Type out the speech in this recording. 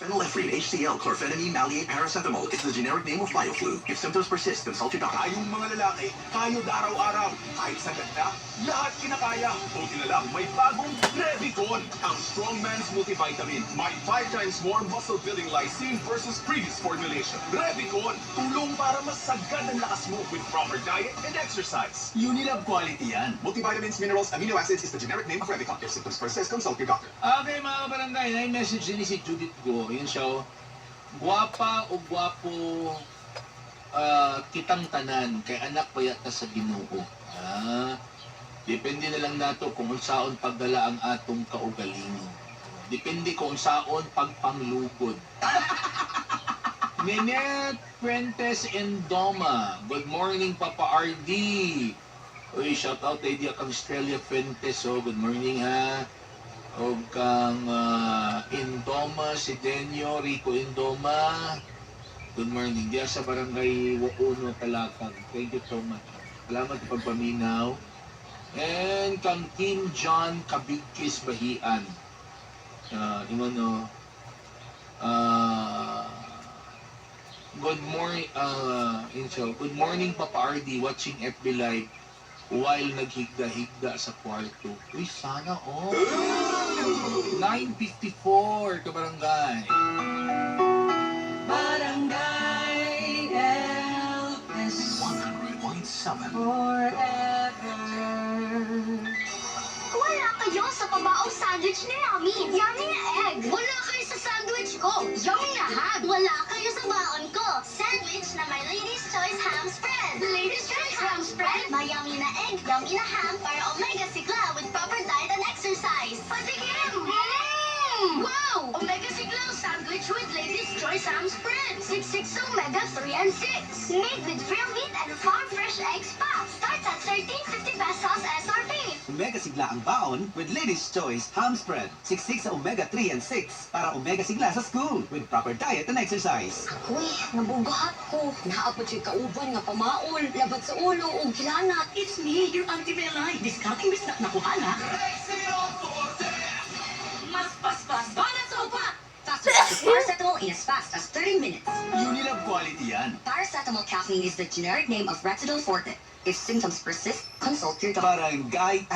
Phenylephrine HCl chlorphenamine maleate paracetamol is the generic name of BioFlu. If symptoms persist, consult your doctor. Tayong mga lalaki, kayod araw-araw. Kahit sagad na, lahat kinakaya. Buti na lang, may bagong Revicon. Ang strong man's multivitamin. May 5 times more muscle-building lysine versus previous formulation. Revicon, tulong para mas sagad ang lakas mo with proper diet and exercise. Unilab quality yan. Multivitamins, minerals, amino acids is the generic name of Revicon. If symptoms persist, consult your doctor. Okay mga kabarangay, na-message din si Judith Go. Yun siya, guwapa o guwapo kitang tanan, kay anak payata sa Ginoo. Depende na lang nato kung unsaon pagdala ang atong kaugalingon. Depende kung unsaon pagpanglugod. Nenette Fuentes Endoma. Good morning, Papa RD. Uy, shout out kay Diak Australia Fuentes. Oh, good morning ha. O kang Indoma, si Denyo, Rico Indoma. Good morning. Diya sa barangay Wauno, Talakag. Thank you so much. Salamat sa pagpaminaw. And kang Kim John Kabigkis Bahian. Good morning, good morning, Papa RD, watching FB Live while naghigda-higda sa kwarto. Uy, sana all. 9:54, kabarangay. Barangay LS 100.7. forever. Wala kayo sa pabaong sandwich ni Rami. Yummy na egg. Wala kayo sa sandwich ko. Yummy na ham. Wala kayo sa baon ko. Sandwich na may Ladies' Choice Ham Spread. Ladies' Choice Ham Spread. May yummy na egg, yummy na ham para omega sigla with proper diet and exercise. Patikim! Wow! Omega sigla sandwich with Ladies' Choice Ham Spread. 66 omega 3 and 6. Made with real meat and farm fresh eggs pa. Starts at 13.50 pesos SRP. Omega Sigla ang baon with Ladies' Choice Ham Spread. 66 sa Omega 3 and 6 para Omega Sigla sa school with proper diet and exercise. Uy, nabugat ko. Naapot yung kauban nga pamaol. Labat sa ulo o kilanat. It's me, your Auntie Belay. Discounting bis na nakuhala. Mas paspas, banat sa upa. Faster paracetamol in as fast as 30 minutes. Unilab quality yan. Paracetamol caffeine is the generic name of Retidol Forte. If symptoms persist, consult your doctor. Barangay